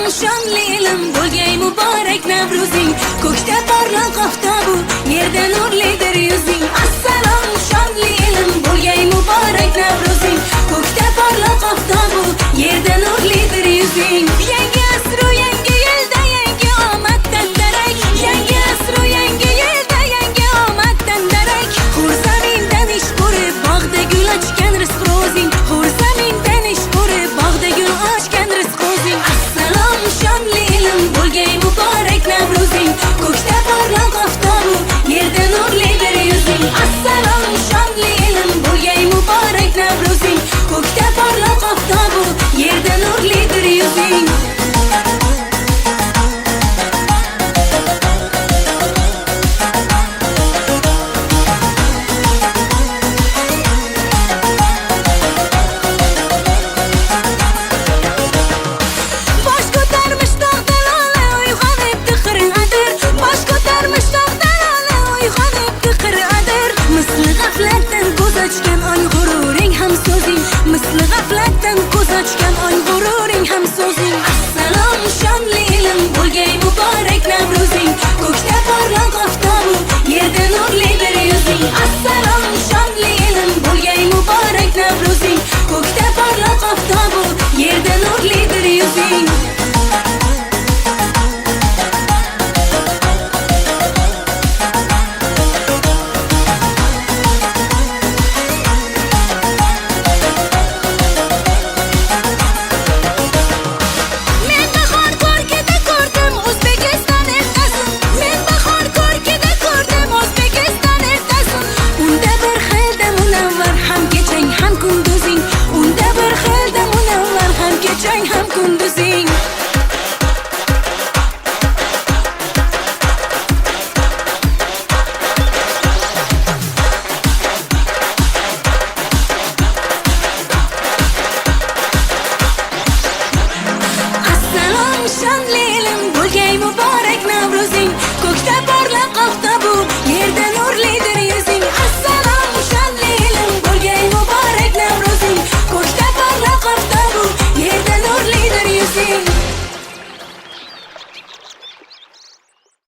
shonli ilim bo'lgay muborak Navruzing. Ko'kda porloq oftobu, yerda nurlidir yuzing. Assalom shonli ilim bo'lgay muborak Navruzing. Ko'kda porloq oftobu, yerda nurlidir yuzing. Yangi asru yangi yilda yangi omaddan darak. Yangi asru yangi yilda yangi omaddan darak. Hur zamindan ish ko'rib, bog'da gul ochgan rizq ro'zing. Hur zamindan ish ko'rib, bog'da gul ochgan rizq ro'zing. Assalom shonli ilim bo'lgay muborak Navruzing. Ko'kda porloq oftobu, yerda nurlidir yuzing. Assalom shonli ilim bo'lgay muborak Navruzing. Ko'kda porloq oftobu, yerda nurlidir yuzing. Bosh ko'tarmish tog'dan ola uyg'onibdi qirg'adir. Bosh ko'tarmish tog'dan ola uyg'onibdi qirg'adir. Misli g'aflatdan ko'z ochgan ong g'ururing ham so'zing. Misli g'aflatdan ko'z ochgan ong g'ururing ham so'zing. Assalom shonli ilim bo'lgay muborak Navruzing. Ko'kda porloq oftobu, yerda nurlidir yuzing. Assalom shonli